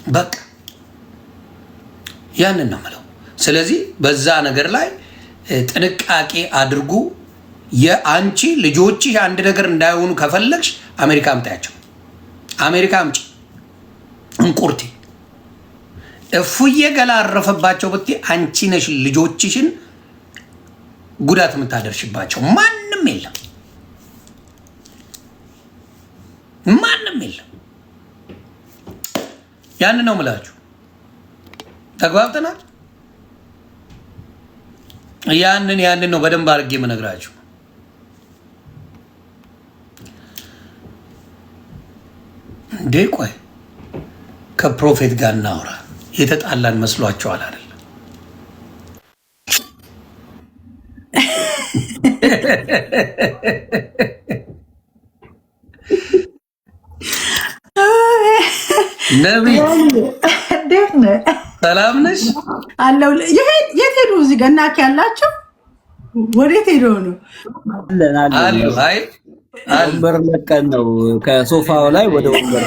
በቃ ያንን ነው የምለው። ስለዚህ በዛ ነገር ላይ ጥንቃቄ አድርጉ። የአንቺ ልጆችሽ አንድ ነገር እንዳይሆኑ ከፈለግሽ አሜሪካ አምጣያቸው። አሜሪካ አምጪ እንቁርቲ እፉዬ ገላ አረፈባቸው ብትይ አንቺ ነሽ ልጆችሽን ጉዳት የምታደርሽባቸው። ማንም የለም፣ ማንም የለም። ያን ነው ምላችሁ። ተግባብተናል። ያንን ነው በደንብ አድርጌ የምነግራችሁ። እንዴ ቆይ ከፕሮፌት ጋር እናውራ። የተጣላን መስሏቸዋል አይደል? ነቢይ ሰላም ነሽ? አለው። የት ሄዱ? እዚህ ጋር እናክ ያላቸው ወዴት ሄዶ ነው? አሉ። አይ ወንበር ለቀን ነው ከሶፋው ላይ ወደ ወንበር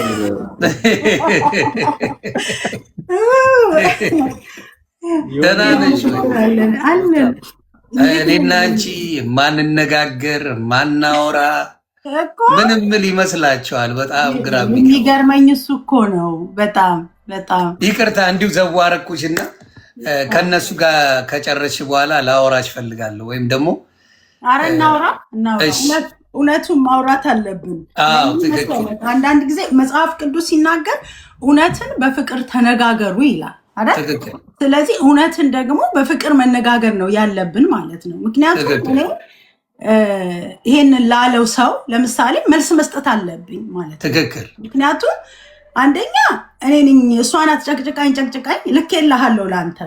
ደህና ነሽ? እኔና አንቺ ማንነጋገር ማናወራ ምንም ምን ይመስላችኋል? በጣም ግራ የሚገርመኝ እሱ እኮ ነው። በጣም ይቅርታ እንዲሁ ዘዋረኩሽና ከነሱ ጋር ከጨረስሽ በኋላ ላወራሽ ፈልጋለሁ። ወይም ደግሞ አረ እናውራ። እውነቱን ማውራት አለብን። አንዳንድ ጊዜ መጽሐፍ ቅዱስ ሲናገር እውነትን በፍቅር ተነጋገሩ ይላል አይደል? ስለዚህ እውነትን ደግሞ በፍቅር መነጋገር ነው ያለብን ማለት ነው። ምክንያቱም ይሄንን ላለው ሰው ለምሳሌ መልስ መስጠት አለብኝ ማለት ትክክል። ምክንያቱም አንደኛ እኔ ነኝ እሷ ናት ጨቅጭቃኝ ልኬልሃለሁ ለአንተ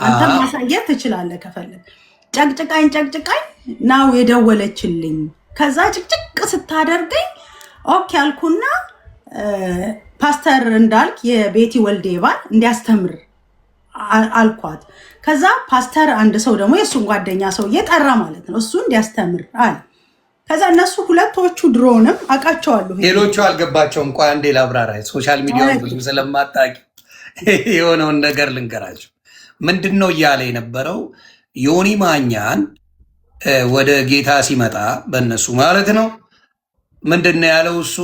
አንተ ማሳየት ትችላለህ ከፈለግ። ጨቅጭቃኝ ናው የደወለችልኝ። ከዛ ጭቅጭቅ ስታደርገኝ ኦኬ አልኩና ፓስተር እንዳልክ የቤቲ ወልዴ ባል እንዲያስተምር አልኳት። ከዛ ፓስተር አንድ ሰው ደግሞ የእሱን ጓደኛ ሰው እየጠራ ማለት ነው እሱ እንዲያስተምር አለ። ከዛ እነሱ ሁለቶቹ ድሮንም አውቃቸዋለሁ። ሌሎቹ አልገባቸውም። ቆይ አንዴ ላብራራ። ሶሻል ሚዲያውን ብዙ ስለማታውቂ የሆነውን ነገር ልንገራቸው። ምንድን ነው እያለ የነበረው ዮኒ ማኛን ወደ ጌታ ሲመጣ በእነሱ ማለት ነው ምንድን ነው ያለው እሱ?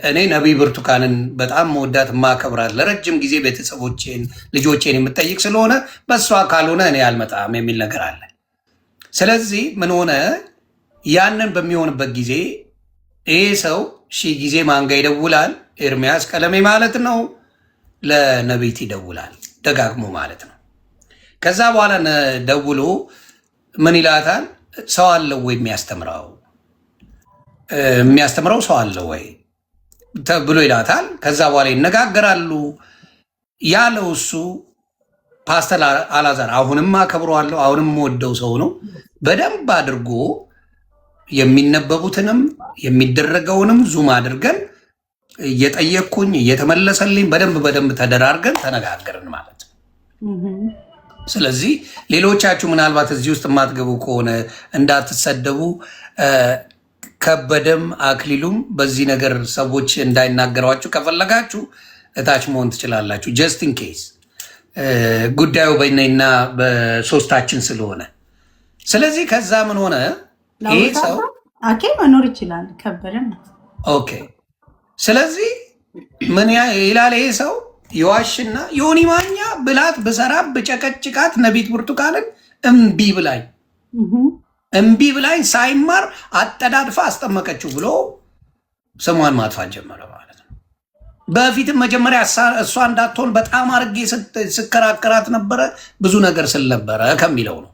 እኔ ነቢይ ብርቱካንን በጣም መወዳት ማከብራት ለረጅም ጊዜ ቤተሰቦቼን ልጆቼን የምጠይቅ ስለሆነ በእሷ ካልሆነ እኔ አልመጣም የሚል ነገር አለ። ስለዚህ ምን ሆነ? ያንን በሚሆንበት ጊዜ ይሄ ሰው ሺህ ጊዜ ማንጋ ይደውላል። ኤርሚያስ ቀለሜ ማለት ነው ለነቢይት ይደውላል ደጋግሞ ማለት ነው። ከዛ በኋላ ደውሎ ምን ይላታል? ሰው አለው ወይ የሚያስተምረው ሰው አለው ወይ ብሎ ይላታል። ከዛ በኋላ ይነጋገራሉ። ያለው እሱ ፓስተር አላዛር አሁንም አከብረዋለሁ፣ አሁንም ወደው ሰው ነው። በደንብ አድርጎ የሚነበቡትንም የሚደረገውንም ዙም አድርገን እየጠየቅኩኝ እየተመለሰልኝ በደንብ ተደራርገን ተነጋገርን ማለት ነው። ስለዚህ ሌሎቻችሁ ምናልባት እዚህ ውስጥ የማትገቡ ከሆነ እንዳትሰደቡ። ከበደም አክሊሉም በዚህ ነገር ሰዎች እንዳይናገሯችሁ ከፈለጋችሁ እታች መሆን ትችላላችሁ። ጀስት ኢን ኬስ ጉዳዩ በእኔና በሶስታችን ስለሆነ። ስለዚህ ከዛ ምን ሆነ? ይሄ ሰው መኖር ይችላል ከበደም። ኦኬ። ስለዚህ ምን ይላል ይሄ ሰው? የዋሽና ዮኒ ማኛ ብላት ብሰራ ብጨቀጭቃት ነቢይት ብርቱካንን እምቢ ብላኝ ሳይማር አጠዳድፋ አስጠመቀችው ብሎ ስሟን ማጥፋት ጀመረ ማለት ነው። በፊትም መጀመሪያ እሷ እንዳትሆን በጣም አርጌ ስከራከራት ነበረ፣ ብዙ ነገር ስል ነበረ ከሚለው ነው።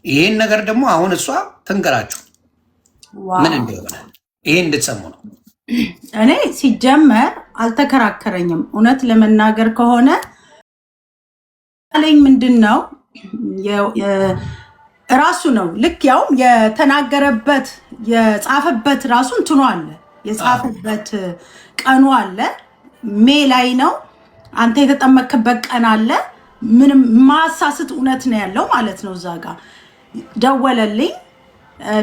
ይሄን ነገር ደግሞ አሁን እሷ ትንገራችሁ ምን እንደሆነ ይሄን እንድትሰሙ ነው። እኔ ሲጀመር አልተከራከረኝም። እውነት ለመናገር ከሆነ አለኝ ምንድነው ራሱ ነው ልክ ያውም የተናገረበት የጻፈበት ራሱ እንትኑ አለ፣ የጻፈበት ቀኑ አለ። ሜ ላይ ነው አንተ የተጠመቅበት ቀን አለ። ምንም ማሳስት እውነት ነው ያለው ማለት ነው። እዛ ጋር ደወለልኝ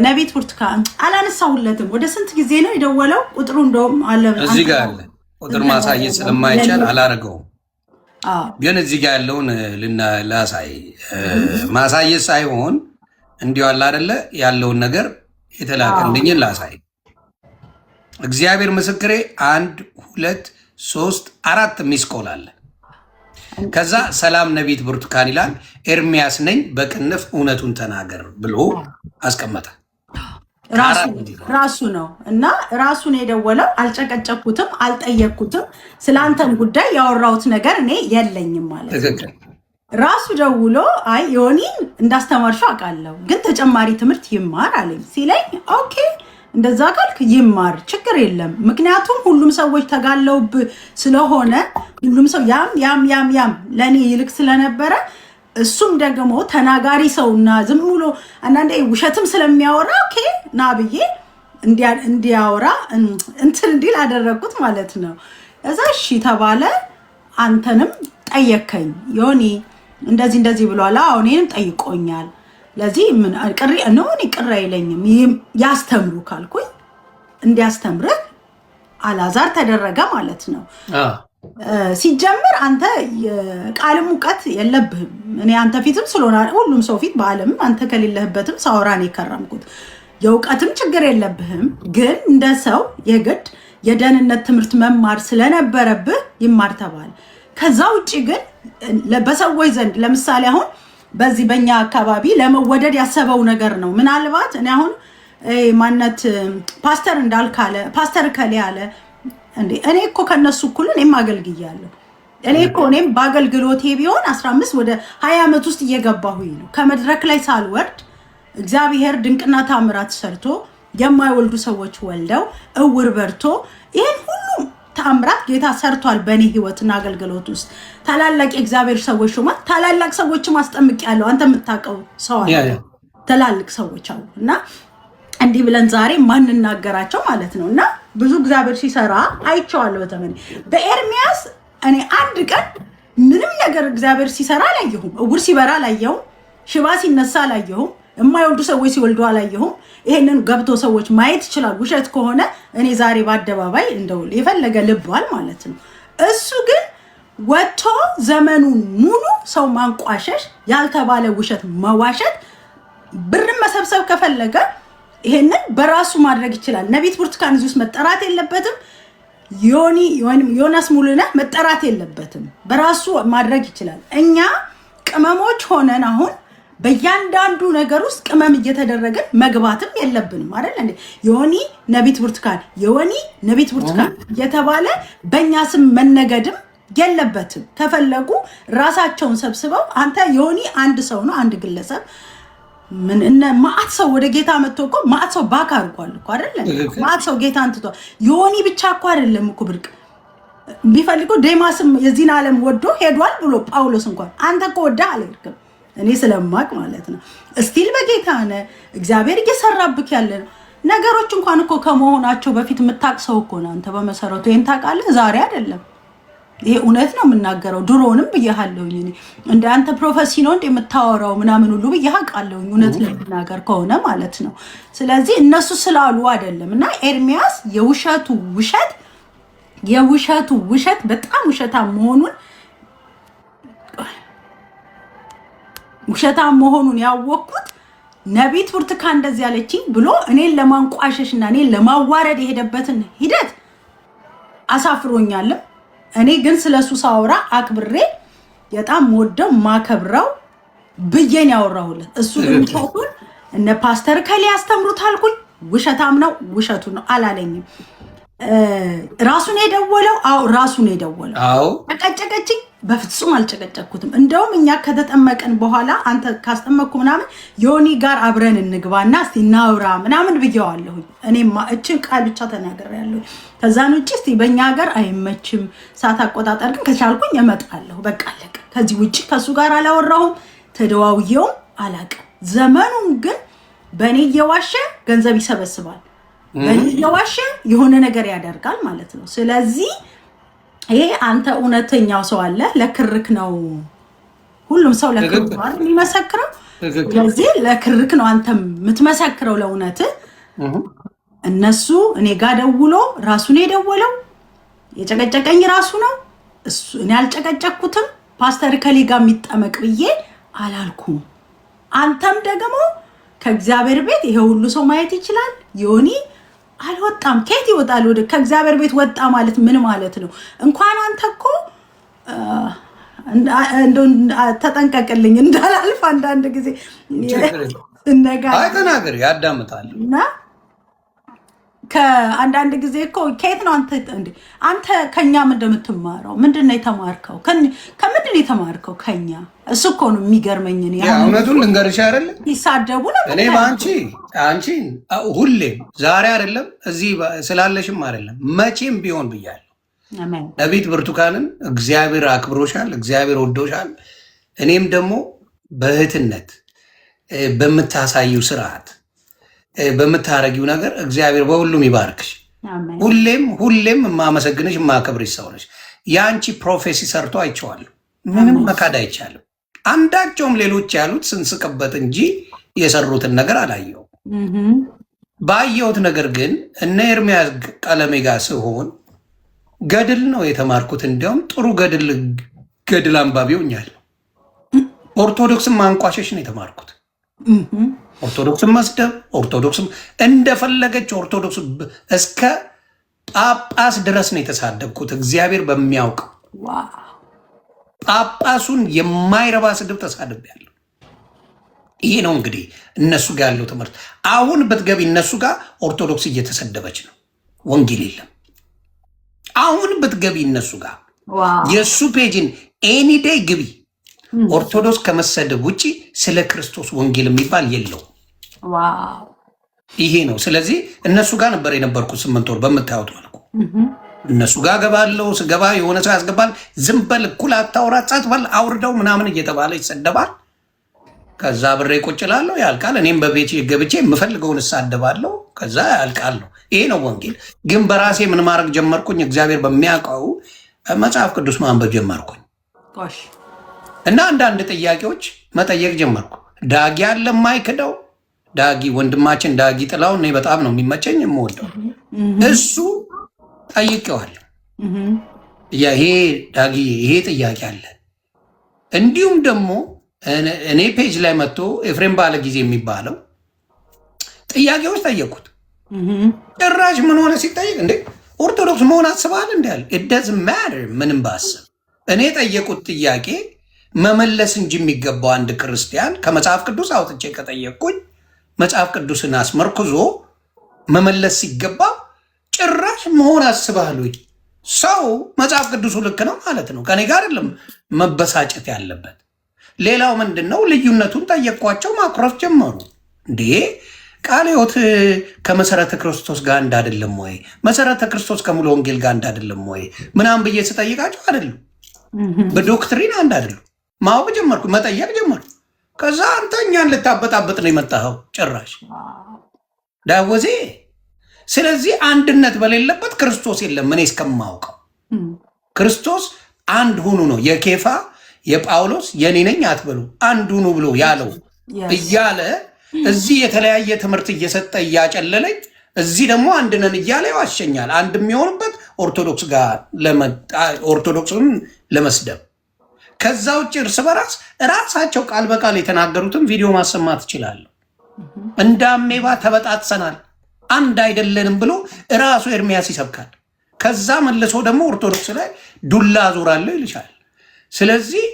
ነቢይት ብርቱካን አላነሳሁለትም። ወደ ስንት ጊዜ ነው የደወለው? ቁጥሩ እንደውም አለ እዚህ ጋር አለ። ቁጥር ማሳየት ስለማይቻል አላረገውም። ግን እዚህ ጋር ያለውን ላሳይ ማሳየት ሳይሆን እንዲሁ አለ አይደለ ያለውን ነገር የተላከልኝን ላሳይ። እግዚአብሔር ምስክሬ 1 2 3 4 ሚስኮል አለ። ከዛ ሰላም ነቢት ብርቱካን ይላል። ኤርሚያስ ነኝ በቅንፍ እውነቱን ተናገር ብሎ አስቀመጠ። ራሱ ነው እና ራሱን የደወለው። አልጨቀጨኩትም፣ አልጠየቅኩትም። ስለአንተም ጉዳይ ያወራሁት ነገር እኔ የለኝም ማለት ነው። ራሱ ደውሎ አይ ዮኒን እንዳስተማርሽው አውቃለሁ፣ ግን ተጨማሪ ትምህርት ይማር አለኝ። ሲለኝ ኦኬ እንደዛ ካልክ ይማር ችግር የለም። ምክንያቱም ሁሉም ሰዎች ተጋለውብ ስለሆነ ሁሉም ሰው ያም ለእኔ ይልቅ ስለነበረ እሱም ደግሞ ተናጋሪ ሰውና ዝም ብሎ አንዳንዴ ውሸትም ስለሚያወራ ኦኬ ና ብዬ እንዲያወራ እንትን እንዲል አደረግኩት ማለት ነው። እዛ እሺ ተባለ። አንተንም ጠየከኝ ዮኒ እንደዚህ ብሏል። አዎ እኔንም ጠይቆኛል። ለዚህ ምን ቅር አይለኝም ያስተምሩ ካልኩኝ እንዲያስተምርህ አላዛር ተደረገ ማለት ነው። ሲጀምር አንተ ቃልም እውቀት የለብህም። እኔ አንተ ፊትም ስለሆነ ሁሉም ሰው ፊት በዓለምም አንተ ከሌለህበትም ሳወራን የከረምኩት የእውቀትም ችግር የለብህም። ግን እንደ ሰው የግድ የደህንነት ትምህርት መማር ስለነበረብህ ይማር ተባለ። ከዛ ውጭ ግን በሰዎች ዘንድ ለምሳሌ አሁን በዚህ በእኛ አካባቢ ለመወደድ ያሰበው ነገር ነው። ምናልባት እኔ አሁን ማነት ፓስተር እንዳልካለ ፓስተር ከሌ አለ እንዴ እኔ እኮ ከነሱ እኩል እኔም አገልግያለሁ። እኔም በአገልግሎቴ ቢሆን 15 ወደ 20 ዓመት ውስጥ እየገባሁኝ ነው። ከመድረክ ላይ ሳልወርድ እግዚአብሔር ድንቅና ታምራት ሰርቶ የማይወልዱ ሰዎች ወልደው እውር በርቶ ይሄን ሁሉ ታምራት ጌታ ሰርቷል በእኔ ህይወትና አገልግሎት ውስጥ። ታላላቅ የእግዚአብሔር ሰዎች ሹማ ታላላቅ ሰዎችም አስጠምቄያለሁ። አንተ የምታውቀው ሰው አለ ታላላቅ ሰዎች አሉ እና እንዲህ ብለን ዛሬ ማንናገራቸው ማለት ነው። እና ብዙ እግዚአብሔር ሲሰራ አይቼዋለሁ። በተመን በኤርሚያስ እኔ አንድ ቀን ምንም ነገር እግዚአብሔር ሲሰራ አላየሁም። እውር ሲበራ አላየሁም። ሽባ ሲነሳ አላየሁም። የማይወልዱ ሰዎች ሲወልዱ አላየሁም። ይሄንን ገብቶ ሰዎች ማየት ይችላል። ውሸት ከሆነ እኔ ዛሬ በአደባባይ እንደው የፈለገ ልባል ማለት ነው። እሱ ግን ወጥቶ ዘመኑን ሙሉ ሰው ማንቋሸሽ፣ ያልተባለ ውሸት መዋሸት፣ ብርን መሰብሰብ ከፈለገ ይሄንን በራሱ ማድረግ ይችላል። ነቢት ብርቱካን እዚህ ውስጥ መጠራት የለበትም። ዮናስ ሙሉነህ መጠራት የለበትም። በራሱ ማድረግ ይችላል። እኛ ቅመሞች ሆነን አሁን በእያንዳንዱ ነገር ውስጥ ቅመም እየተደረገን መግባትም የለብንም አይደል እንዴ? ዮኒ ነቢት ብርቱካን እየተባለ በእኛ ስም መነገድም የለበትም። ከፈለጉ ራሳቸውን ሰብስበው አንተ ዮኒ አንድ ሰው ነው፣ አንድ ግለሰብ ምን ማአት ሰው ወደ ጌታ መጥቶ እኮ ማአት ሰው ባክ አድርጓል እኮ አይደል? ማአት ሰው ጌታን ትቷል። ዮኒ ብቻ እኮ አይደለም እኮ ብርቅ ቢፈልገው ዴማስም የዚህን ዓለም ወዶ ሄዷል ብሎ ጳውሎስ እንኳን አንተ እኮ ወዳ አልሄድክም። እኔ ስለማቅ ማለት ነው። እስቲል በጌታ ነህ። እግዚአብሔር እየሰራብክ ያለ ነው። ነገሮች እንኳን እኮ ከመሆናቸው በፊት የምታቅሰው እኮ ነው። አንተ በመሰረቱ ይሄን ታውቃለህ። ዛሬ አይደለም። ይሄ እውነት ነው የምናገረው። ድሮንም ብያለሁኝ። እኔ እንደ አንተ ፕሮፌሲ ነው እንደ የምታወራው ምናምን ሁሉ ብያለሁኝ። እውነት ለምናገር ከሆነ ማለት ነው። ስለዚህ እነሱ ስላሉ አይደለም። እና ኤርሚያስ የውሸቱ ውሸት በጣም ውሸታም መሆኑን ያወቅኩት ነቢት ብርቱካን እንደዚህ ያለችኝ ብሎ እኔን ለማንቋሸሽና እኔን ለማዋረድ የሄደበትን ሂደት አሳፍሮኛልም። እኔ ግን ስለሱ ሳወራ አክብሬ በጣም ወደው ማከብረው ብዬን ያወራሁለት። እሱ ግን ተውኩን እነ ፓስተር ከሊ ያስተምሩት አልኩኝ። ውሸታም ነው፣ ውሸቱ ነው አላለኝም። ራሱን የደወለው ራሱን የደወለው ተቀጨቀችኝ። በፍጹም አልጨቀጨኩትም። እንደውም እኛ ከተጠመቀን በኋላ አንተ ካስጠመቅኩ ምናምን ዮኒ ጋር አብረን እንግባና እስቲ እናውራ ምናምን ብየዋለሁ። እኔማ እችን ቃል ብቻ ተናግሬያለሁ። ከዛን ውጭ እስቲ በእኛ ሀገር አይመችም ሰዓት አቆጣጠር፣ ግን ከቻልኩኝ እመጣለሁ። በቃ አለቀ። ከዚህ ውጭ ከሱ ጋር አላወራሁም፣ ተደዋውየውም አላውቅም። ዘመኑን ግን በእኔ እየዋሸ ገንዘብ ይሰበስባል፣ በእኔ እየዋሸ የሆነ ነገር ያደርጋል ማለት ነው። ስለዚህ ይሄ አንተ እውነተኛው ሰው አለ፣ ለክርክ ነው። ሁሉም ሰው ለክርክ ነው የሚመሰክረው። ስለዚህ ለክርክ ነው አንተ የምትመሰክረው ለእውነት። እነሱ እኔ ጋር ደውሎ ራሱን የደወለው የጨቀጨቀኝ ራሱ ነው። እኔ አልጨቀጨኩትም። ፓስተር ከሌ ጋር የሚጠመቅ ብዬ አላልኩም። አንተም ደግሞ ከእግዚአብሔር ቤት ይሄ ሁሉ ሰው ማየት ይችላል። ዮኒ አልወጣም። ከየት ይወጣል? ወደ ከእግዚአብሔር ቤት ወጣ ማለት ምን ማለት ነው? እንኳን አንተ እኮ ተጠንቀቅልኝ እንዳላልፍ አንዳንድ ጊዜ ተናገር ያዳምጣል። እና ከአንዳንድ ጊዜ እኮ ከየት ነው አንተ ከኛ እንደምትማረው ምንድን ነው የተማርከው? ከምንድን ነው የተማርከው ከኛ? እሱ እኮ ነው የሚገርመኝ። እውነቱን ልንገርሽ አይደለ ይሳደቡ ነው እኔ አንቺ ሁሌም ዛሬ አይደለም እዚህ ስላለሽም አይደለም መቼም ቢሆን ብያለሁ። ነቢት ብርቱካንን እግዚአብሔር አክብሮሻል፣ እግዚአብሔር ወዶሻል። እኔም ደግሞ በእህትነት በምታሳዩ ስርዓት በምታረጊው ነገር እግዚአብሔር በሁሉም ይባርክሽ። ሁሌም የማመሰግንሽ የማከብርሽ ሰው ነሽ። የአንቺ ፕሮፌሲ ሰርቶ አይቼዋለሁ። ምንም መካድ አይቻልም። አንዳቸውም ሌሎች ያሉት ስንስቅበት እንጂ የሰሩትን ነገር አላየውም። ባየሁት ነገር ግን እነ ኤርሚያስ ቀለሜ ጋር ሲሆን ገድል ነው የተማርኩት። እንዲያውም ጥሩ ገድል አንባቢ ሆኛለሁ። ኦርቶዶክስን ማንቋሸሽ ነው የተማርኩት። ኦርቶዶክስን መስደብ፣ ኦርቶዶክስም እንደፈለገች ኦርቶዶክስ እስከ ጳጳስ ድረስ ነው የተሳደብኩት። እግዚአብሔር በሚያውቀው ጳጳሱን የማይረባ ስድብ ተሳድቤያለሁ። ይሄ ነው እንግዲህ እነሱ ጋር ያለው ትምህርት። አሁን ብትገቢ እነሱ ጋር ኦርቶዶክስ እየተሰደበች ነው፣ ወንጌል የለም። አሁን ብትገቢ እነሱ ጋር የእሱ ፔጅን ኤኒዴይ ግቢ፣ ኦርቶዶክስ ከመሰደብ ውጭ ስለ ክርስቶስ ወንጌል የሚባል የለው። ይሄ ነው። ስለዚህ እነሱ ጋር ነበር የነበርኩት 8 ወር በምታዩት መልኩ እነሱ ጋር ገባለው። ስገባ የሆነ ሰው ያስገባል። ዝም በል እኩል አታውራ፣ ጸጥ በል አውርደው ምናምን እየተባለ ይሰደባል። ከዛ ብሬ ቁጭ እላለሁ፣ ያልቃል። እኔም በቤት ገብቼ የምፈልገውን እሳደባለሁ። ከዛ ያልቃል ነው። ይሄ ነው ወንጌል። ግን በራሴ ምን ማድረግ ጀመርኩኝ? እግዚአብሔር በሚያውቀው መጽሐፍ ቅዱስ ማንበብ ጀመርኩኝ እና አንዳንድ ጥያቄዎች መጠየቅ ጀመርኩ። ዳጊ አለ የማይክደው ዳጊ ወንድማችን ዳጊ ጥላውን እኔ በጣም ነው የሚመቸኝ የምወደው። እሱ ጠይቄዋለሁ። ዳጊ ይሄ ጥያቄ አለ። እንዲሁም ደግሞ እኔ ፔጅ ላይ መጥቶ ኤፍሬም ባለ ጊዜ የሚባለው ጥያቄዎች ጠየቁት። ጭራሽ ምን ሆነ ሲጠይቅ እንዴ ኦርቶዶክስ መሆን አስበሃል እንዲ ያለ ኢደዝ ማተር ምንም ባስብ እኔ ጠየቁት ጥያቄ መመለስ እንጂ የሚገባው አንድ ክርስቲያን ከመጽሐፍ ቅዱስ አውጥቼ ከጠየቅኩኝ መጽሐፍ ቅዱስን አስመርክዞ መመለስ ሲገባ ጭራሽ መሆን አስበሃል ወይ? ሰው መጽሐፍ ቅዱሱ ልክ ነው ማለት ነው። ከኔ ጋር አይደለም መበሳጨት ያለበት። ሌላው ምንድን ነው ልዩነቱን ጠየቅኳቸው። ማኩረፍ ጀመሩ። እንዴ ቃለ ሕይወት ከመሰረተ ክርስቶስ ጋር እንዳደለም ወይ? መሰረተ ክርስቶስ ከሙሉ ወንጌል ጋር እንዳደለም ወይ? ምናምን ብዬ ስጠይቃቸው አይደለም፣ በዶክትሪን አንድ አይደለም። ማወቅ ጀመርኩ፣ መጠየቅ ጀመርኩ። ከዛ አንተ እኛን ልታበጣበጥ ነው የመጣኸው ጭራሽ ዳወዜ። ስለዚህ አንድነት በሌለበት ክርስቶስ የለም። እኔ እስከማውቀው ክርስቶስ አንድ ሁኑ ነው። የኬፋ የጳውሎስ የኔ ነኝ አትበሉ አንድ ሁኑ ብሎ ያለው እያለ እዚህ የተለያየ ትምህርት እየሰጠ እያጨለለኝ፣ እዚህ ደግሞ አንድ ነን እያለ ይዋሸኛል። አንድ የሚሆንበት ኦርቶዶክስ ጋር ኦርቶዶክስን ለመስደብ። ከዛ ውጭ እርስ በራስ ራሳቸው ቃል በቃል የተናገሩትን ቪዲዮ ማሰማት እችላለሁ። እንደ አሜባ ተበጣጥሰናል አንድ አይደለንም ብሎ ራሱ ኤርሚያስ ይሰብካል። ከዛ መልሶ ደግሞ ኦርቶዶክስ ላይ ዱላ ዞራለሁ ይልሻል። ስለዚህ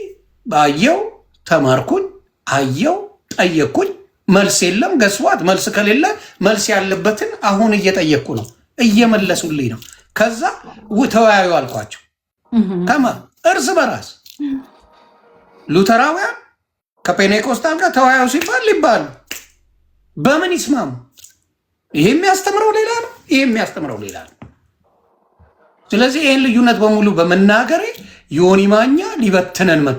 ባየው ተማርኩኝ፣ አየው፣ ጠየቅኩኝ፣ መልስ የለም። ገስዋት መልስ ከሌለ መልስ ያለበትን አሁን እየጠየቅኩ ነው፣ እየመለሱልኝ ነው። ከዛ ተወያዩ አልኳቸው። እርስ በራስ ሉተራውያን ከፔኔኮስታል ጋር ተወያዩ ሲባል ሊባሉ በምን ይስማሙ? ይሄ የሚያስተምረው ሌላ ነው፣ ይሄ የሚያስተምረው ሌላ ነው። ስለዚህ ይህን ልዩነት በሙሉ በመናገሬ ዮኒ ማኛ ሊበትነን መጥቶ